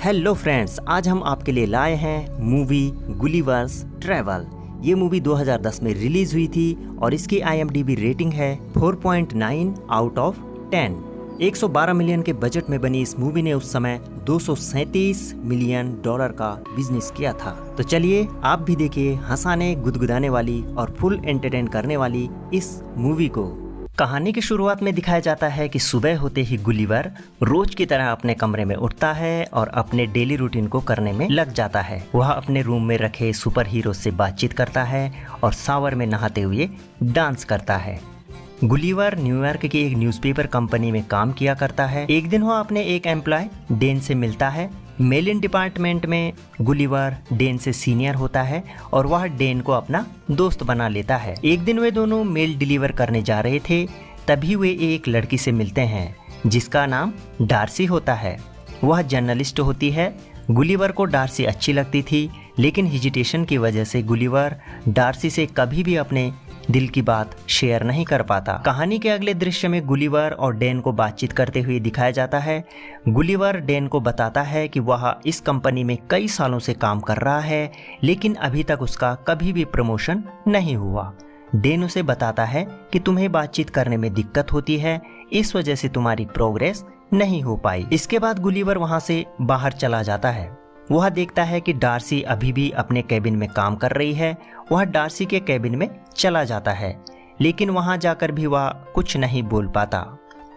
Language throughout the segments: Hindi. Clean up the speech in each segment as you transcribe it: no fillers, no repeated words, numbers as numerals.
हेलो फ्रेंड्स, आज हम आपके लिए लाए हैं मूवी गुलिवर्स ट्रैवल। ये मूवी 2010 में रिलीज हुई थी और इसकी IMDb रेटिंग है 4.9 आउट ऑफ 10। 112 मिलियन के बजट में बनी इस मूवी ने उस समय $237 मिलियन का बिजनेस किया था। तो चलिए आप भी देखिए हंसाने गुदगुदाने वाली और फुल एंटरटेन करने वाली इस मूवी को। कहानी की शुरुआत में दिखाया जाता है कि सुबह होते ही गुलिवर रोज की तरह अपने कमरे में उठता है और अपने डेली रूटीन को करने में लग जाता है। वह अपने रूम में रखे सुपर हीरो से बातचीत करता है और शावर में नहाते हुए डांस करता है। गुलिवर न्यूयॉर्क की एक न्यूज़पेपर कंपनी में काम किया करता है। एक दिन वह अपने एक एम्प्लॉय डेन से मिलता है। मेलिन डिपार्टमेंट में गुलिवर डेन से सीनियर होता है और वह डेन को अपना दोस्त बना लेता है। एक दिन वे दोनों मेल डिलीवर करने जा रहे थे, तभी वे एक लड़की से मिलते हैं जिसका नाम डार्सी होता है। वह जर्नलिस्ट होती है। गुलिवर को डार्सी अच्छी लगती थी, लेकिन हेजिटेशन की वजह से गुलिवर डार्सी से कभी भी अपने दिल की बात शेयर नहीं कर पाता। कहानी के अगले दृश्य में गुलिवर और डेन को बातचीत करते हुए दिखाया जाता है। गुलिवर डेन को बताता है कि वह इस कंपनी में कई सालों से काम कर रहा है, लेकिन अभी तक उसका कभी भी प्रमोशन नहीं हुआ। डेन उसे बताता है कि तुम्हें बातचीत करने में दिक्कत होती है, इस वजह से तुम्हारी प्रोग्रेस नहीं हो पाई। इसके बाद गुलिवर वहां से बाहर चला जाता है। वह देखता है कि डार्सी अभी भी अपने कैबिन में काम कर रही है। वह डार्सी के कैबिन में चला जाता है, लेकिन वहां जाकर भी वह कुछ नहीं बोल पाता।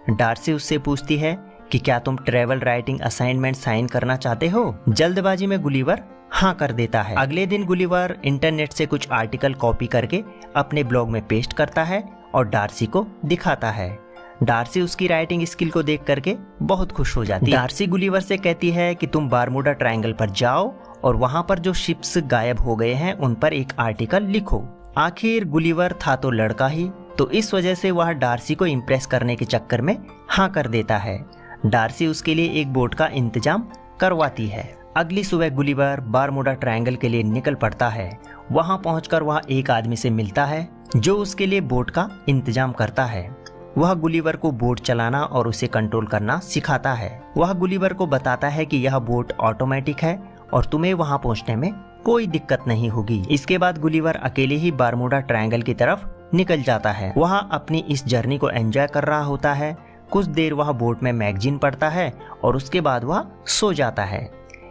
डार्सी उससे पूछती है कि क्या तुम ट्रैवल राइटिंग असाइनमेंट साइन करना चाहते हो। जल्दबाजी में गुलिवर हाँ कर देता है। अगले दिन गुलिवर इंटरनेट से कुछ आर्टिकल कॉपी करके अपने ब्लॉग में पेस्ट करता है और डार्सी को दिखाता है। डार्सी उसकी राइटिंग स्किल को देख करके बहुत खुश हो जाती है। डार्सी गुलिवर से कहती है कि तुम बारमूडा ट्रायंगल पर जाओ और वहां पर जो शिप्स गायब हो गए हैं उन पर एक आर्टिकल लिखो। आखिर गुलिवर था तो लड़का ही, तो इस वजह से वह डार्सी को इम्प्रेस करने के चक्कर में हाँ कर देता है। डार्सी उसके लिए एक बोट का इंतजाम करवाती है। अगली सुबह गुलिवर बारमूडा ट्रायंगल के लिए निकल पड़ता है। वहां पहुंचकर वह एक आदमी से मिलता है जो उसके लिए बोट का इंतजाम करता है। वह गुलिवर को बोट चलाना और उसे कंट्रोल करना सिखाता है। वह गुलिवर को बताता है कि यह बोट ऑटोमेटिक है और तुम्हें वहां पहुंचने में कोई दिक्कत नहीं होगी। इसके बाद गुलिवर अकेले ही बारमूडा ट्रायंगल की तरफ निकल जाता है। वह अपनी इस जर्नी को एंजॉय कर रहा होता है। कुछ देर वह बोट में मैगजीन पढ़ता है और उसके बाद वह सो जाता है।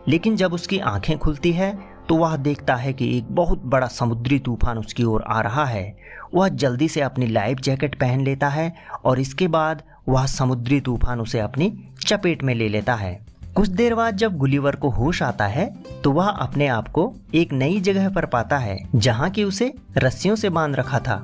लेकिन जब उसकी आंखें खुलती है तो वह देखता है कि एक बहुत बड़ा समुद्री तूफान उसकी ओर आ रहा है। वह जल्दी से अपनी लाइफ जैकेट पहन लेता है और इसके बाद वह समुद्री तूफान उसे अपनी चपेट में ले लेता है। कुछ देर बाद जब गुलिवर को होश आता है तो वह अपने आप को एक नई जगह पर पाता है जहाँ की उसे रस्सियों से बांध रखा था।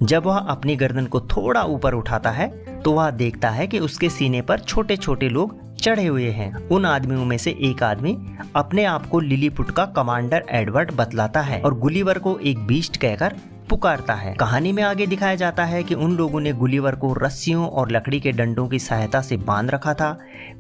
जब वह अपनी गर्दन को थोड़ा ऊपर उठाता है तो वह देखता है कि उसके सीने पर छोटे छोटे लोग चढ़े हुए हैं। उन आदमियों में से एक आदमी अपने आप को लिलीपुट का कमांडर एडवर्ड बतलाता है और गुलिवर को एक बीस्ट कहकर पुकारता है। कहानी में आगे दिखाया जाता है कि उन लोगों ने गुलिवर को रस्सियों और लकड़ी के डंडों की सहायता से बांध रखा था।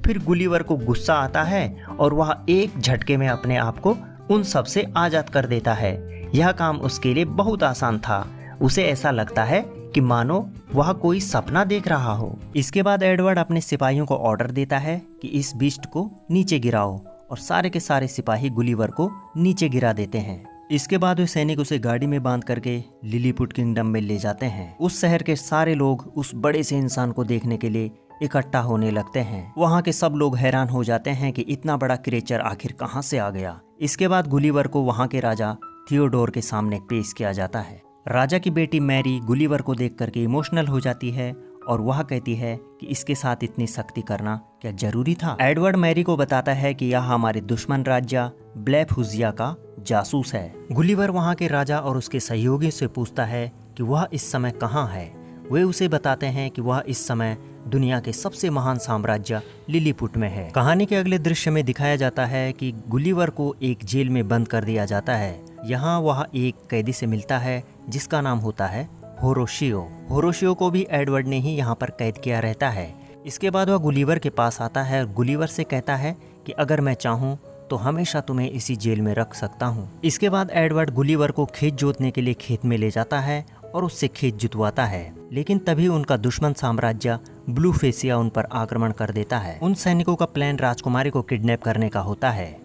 फिर गुलिवर को गुस्सा आता है और वह एक झटके में अपने आप को उन सब से आजाद कर देता है। यह काम उसके लिए बहुत आसान था। उसे ऐसा लगता है कि मानो वह कोई सपना देख रहा हो। इसके बाद एडवर्ड अपने सिपाहियों को ऑर्डर देता है कि इस बीस्ट को नीचे गिराओ और सारे के सारे सिपाही गुलिवर को नीचे गिरा देते हैं। इसके बाद वे सैनिक उसे गाड़ी में बांध करके लिलीपुट किंगडम में ले जाते हैं। उस शहर के सारे लोग उस बड़े से इंसान को देखने के लिए इकट्ठा होने लगते हैं। वहाँ के सब लोग हैरान हो जाते हैं कि इतना बड़ा क्रिएचर आखिर कहाँ से आ गया। इसके बाद गुलिवर को वहाँ के राजा थियोडोर के सामने पेश किया जाता है। राजा की बेटी मैरी गुलिवर को देख करके इमोशनल हो जाती है और वह कहती है कि इसके साथ इतनी सख्ती करना क्या जरूरी था। एडवर्ड मैरी को बताता है कि यह हमारे दुश्मन राज्य ब्लैफहुजिया का जासूस है। गुलिवर वहाँ के राजा और उसके सहयोगी से पूछता है कि वह इस समय कहाँ है। वे उसे बताते हैं कि वह इस समय दुनिया के सबसे महान साम्राज्य लिलीपुट में है। कहानी के अगले दृश्य में दिखाया जाता है कि गुलिवर को एक जेल में बंद कर दिया जाता है। यहाँ वह एक कैदी से मिलता है जिसका नाम होता है होरोशियो। होरोशियो को भी एडवर्ड ने ही यहाँ पर कैद किया रहता है। इसके बाद वह गुलिवर के पास आता है और गुलिवर से कहता है कि अगर मैं चाहूँ तो हमेशा तुम्हें इसी जेल में रख सकता हूँ। इसके बाद एडवर्ड गुलिवर को खेत जोतने के लिए खेत में ले जाता है और उससे खेत जुतवाता है। लेकिन तभी उनका दुश्मन साम्राज्य ब्लू फेसिया उन पर आक्रमण कर देता है। उन सैनिकों का प्लान राजकुमारी को किडनैप करने का होता है,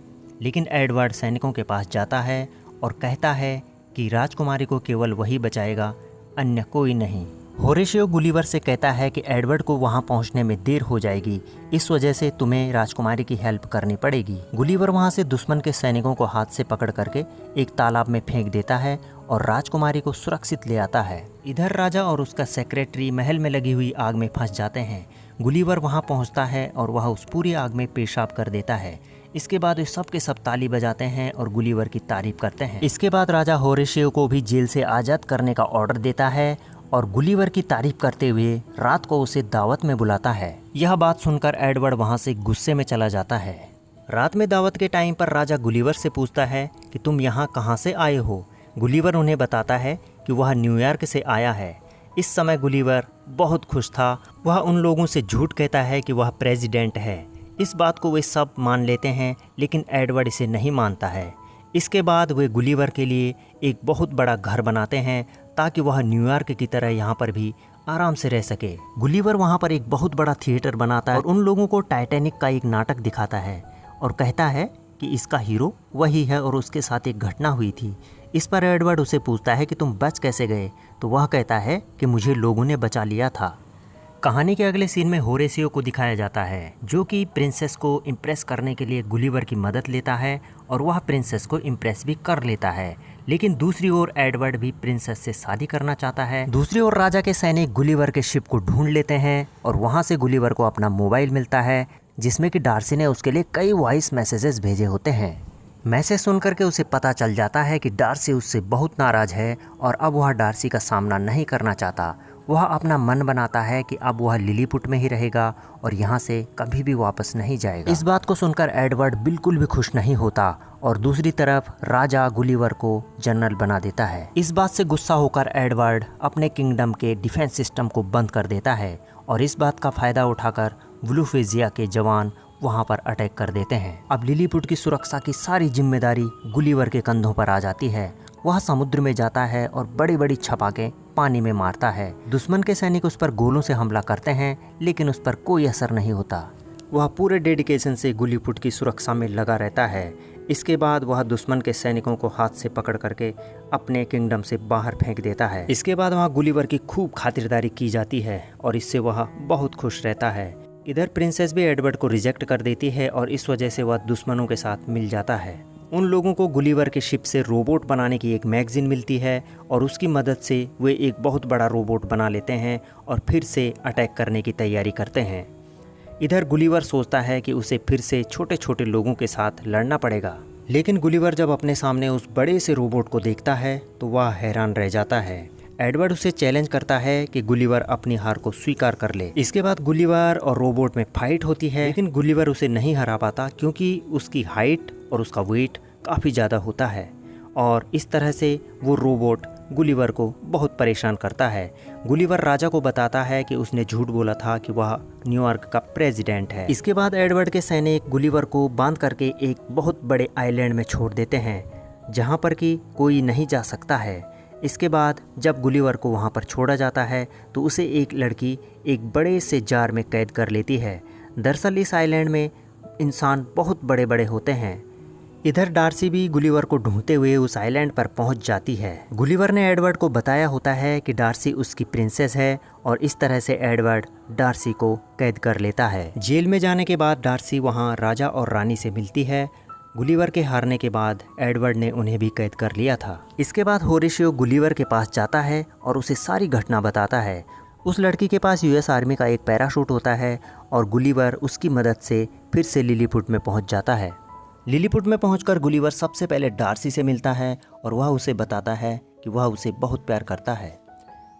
लेकिन एडवर्ड सैनिकों के पास जाता है और कहता है कि राजकुमारी को केवल वही बचाएगा, अन्य कोई नहीं। होरेशियो गुलिवर से कहता है कि एडवर्ड को वहां पहुंचने में देर हो जाएगी, इस वजह से तुम्हें राजकुमारी की हेल्प करनी पड़ेगी। गुलिवर वहां से दुश्मन के सैनिकों को हाथ से पकड़ करके एक तालाब में फेंक देता है और राजकुमारी को सुरक्षित ले आता है। इधर राजा और उसका सेक्रेटरी महल में लगी हुई आग में फंस जाते हैं। गुलिवर वहां पहुंचता है और वह उस पूरी आग में पेशाब कर देता है। इसके बाद वे सब के सब ताली बजाते हैं और गुलिवर की तारीफ करते हैं। इसके बाद राजा होरेशियो को भी जेल से आज़ाद करने का ऑर्डर देता है और गुलिवर की तारीफ करते हुए रात को उसे दावत में बुलाता है। यह बात सुनकर एडवर्ड वहां से गुस्से में चला जाता है। रात में दावत के टाइम पर राजा गुलिवर से पूछता है कि तुम यहाँ कहाँ से आए हो। गुलिवर उन्हें बताता है कि वह न्यूयॉर्क से आया है। इस समय गुलिवर बहुत खुश था। वह उन लोगों से झूठ कहता है कि वह प्रेसिडेंट है। इस बात को वे सब मान लेते हैं, लेकिन एडवर्ड इसे नहीं मानता है। इसके बाद वे गुलिवर के लिए एक बहुत बड़ा घर बनाते हैं ताकि वह न्यूयॉर्क की तरह यहाँ पर भी आराम से रह सके। गुलिवर वहाँ पर एक बहुत बड़ा थिएटर बनाता है और उन लोगों को टाइटैनिक का एक नाटक दिखाता है और कहता है कि इसका हीरो वही है और उसके साथ एक घटना हुई थी। इस पर एडवर्ड उसे पूछता है कि तुम बच कैसे गए, तो वह कहता है कि मुझे लोगों ने बचा लिया था। कहानी के अगले सीन में होरेशियो को दिखाया जाता है, जो कि प्रिंसेस को इम्प्रेस करने के लिए गुलिवर की मदद लेता है और वह प्रिंसेस को इम्प्रेस भी कर लेता है। लेकिन दूसरी ओर एडवर्ड भी प्रिंसेस से शादी करना चाहता है। दूसरी ओर राजा के सैनिक गुलिवर के शिप को ढूंढ लेते हैं और वहां से गुलिवर को अपना मोबाइल मिलता है, जिसमें कि डार्सी ने उसके लिए कई वॉइस मैसेजेस भेजे होते हैं। मैसेज सुनकर के उसे पता चल जाता है कि डार्सी उससे बहुत नाराज है और अब वह डार्सी का सामना नहीं करना चाहता। वह अपना मन बनाता है कि अब वह लिलीपुट में ही रहेगा और यहाँ से कभी भी वापस नहीं जाएगा। इस बात को सुनकर एडवर्ड बिल्कुल भी खुश नहीं होता और दूसरी तरफ राजा गुलिवर को जनरल बना देता है। इस बात से गुस्सा होकर एडवर्ड अपने किंगडम के डिफेंस सिस्टम को बंद कर देता है और इस बात का फायदा उठाकर ब्लू फेसिया के जवान वहां पर अटैक कर देते हैं। अब लिलीपुट की सुरक्षा की सारी जिम्मेदारी गुलिवर के कंधों पर आ जाती है। वह समुद्र में जाता है और बड़ी बड़ी छपाके पानी में मारता है। दुश्मन के सैनिक उस पर गोलों से हमला करते हैं, लेकिन उस पर कोई असर नहीं होता। वह पूरे डेडिकेशन से गुलिपुट की सुरक्षा में लगा रहता है। इसके बाद वह दुश्मन के सैनिकों को हाथ से पकड़ करके अपने किंगडम से बाहर फेंक देता है। इसके बाद वहाँ गुलिवर की खूब खातिरदारी की जाती है और इससे वह बहुत खुश रहता है। इधर प्रिंसेस भी एडवर्ड को रिजेक्ट कर देती है और इस वजह से वह दुश्मनों के साथ मिल जाता है। उन लोगों को गुलिवर के शिप से रोबोट बनाने की एक मैगजीन मिलती है और उसकी मदद से वे एक बहुत बड़ा रोबोट बना लेते हैं और फिर से अटैक करने की तैयारी करते हैं। इधर गुलिवर सोचता है कि उसे फिर से छोटे छोटे लोगों के साथ लड़ना पड़ेगा, लेकिन गुलिवर जब अपने सामने उस बड़े से रोबोट को देखता है तो वह हैरान रह जाता है। एडवर्ड उसे चैलेंज करता है कि गुलिवर अपनी हार को स्वीकार कर ले। इसके बाद गुलिवर और रोबोट में फाइट होती है, लेकिन गुलिवर उसे नहीं हरा पाता क्योंकि उसकी हाइट और उसका वेट काफ़ी ज़्यादा होता है और इस तरह से वो रोबोट गुलिवर को बहुत परेशान करता है। गुलिवर राजा को बताता है कि उसने झूठ बोला था कि वह न्यूयॉर्क का प्रेसिडेंट है। इसके बाद एडवर्ड के सैनिक गुलिवर को बांध करके एक बहुत बड़े आइलैंड में छोड़ देते हैं, जहाँ पर कि कोई नहीं जा सकता है। इसके बाद जब गुलिवर को वहाँ पर छोड़ा जाता है तो उसे एक लड़की एक बड़े से जार में कैद कर लेती है। दरअसल इस आइलैंड में इंसान बहुत बड़े बड़े होते हैं। इधर डार्सी भी गुलिवर को ढूंढते हुए उस आइलैंड पर पहुंच जाती है। गुलिवर ने एडवर्ड को बताया होता है कि डार्सी उसकी प्रिंसेस है और इस तरह से एडवर्ड डार्सी को कैद कर लेता है। जेल में जाने के बाद डार्सी वहां राजा और रानी से मिलती है। गुलिवर के हारने के बाद एडवर्ड ने उन्हें भी कैद कर लिया था। इसके बाद होरेशियो गुलिवर के पास जाता है और उसे सारी घटना बताता है। उस लड़की के पास यूएस आर्मी का एक पैराशूट होता है और गुलिवर उसकी मदद से फिर से लिलीपुट में पहुंच जाता है। लिलीपुट में पहुंचकर गुलिवर सबसे पहले डार्सी से मिलता है और वह उसे बताता है कि वह उसे बहुत प्यार करता है।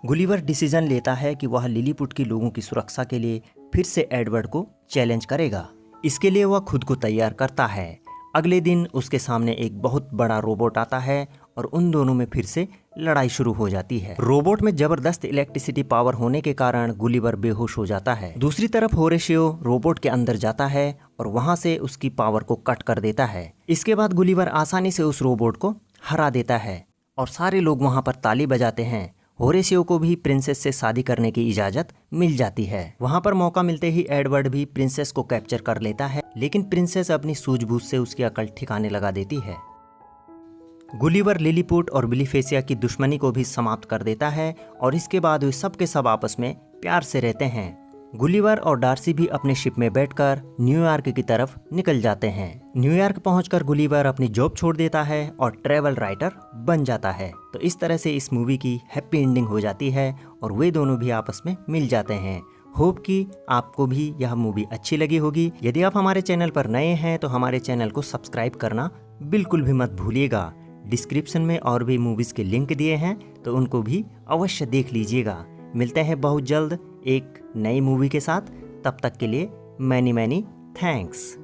गुलिवर डिसीजन लेता है कि वह लिलीपुट के लोगों की सुरक्षा के लिए फिर से एडवर्ड को चैलेंज करेगा। इसके लिए वह खुद को तैयार करता है। अगले दिन उसके सामने एक बहुत बड़ा रोबोट आता है और उन दोनों में फिर से लड़ाई शुरू हो जाती है। रोबोट में जबरदस्त इलेक्ट्रिसिटी पावर होने के कारण गुलिवर बेहोश हो जाता है। दूसरी तरफ होरेशियो रोबोट के अंदर जाता है और वहां से उसकी पावर को कट कर देता है। इसके बाद गुलिवर आसानी से उस रोबोट को हरा देता है और सारे लोग वहां पर ताली बजाते हैं। होरेसियो को भी प्रिंसेस से शादी करने की इजाजत मिल जाती है। वहाँ पर मौका मिलते ही एडवर्ड भी प्रिंसेस को कैप्चर कर लेता है, लेकिन प्रिंसेस अपनी सूझबूझ से उसकी अकल ठिकाने लगा देती है। गुलिवर लिलीपुट और बिलीफेसिया की दुश्मनी को भी समाप्त कर देता है और इसके बाद वे सब के सब आपस में प्यार से रहते हैं। गुलिवर और डार्सी भी अपने शिप में बैठकर न्यूयॉर्क की तरफ निकल जाते हैं। न्यूयॉर्क पहुंचकर गुलिवर अपनी जॉब छोड़ देता है और ट्रैवल राइटर बन जाता है। तो इस तरह से इस मूवी की हैप्पी एंडिंग हो जाती है और वे दोनों भी आपस में मिल जाते हैं। होप कि आपको भी यह मूवी अच्छी लगी होगी। यदि आप हमारे चैनल पर नए हैं तो हमारे चैनल को सब्सक्राइब करना बिल्कुल भी मत भूलिएगा। डिस्क्रिप्शन में और भी मूवीज़ के लिंक दिए हैं तो उनको भी अवश्य देख लीजिएगा। मिलते हैं बहुत जल्द एक नई मूवी के साथ। तब तक के लिए मैनी थैंक्स।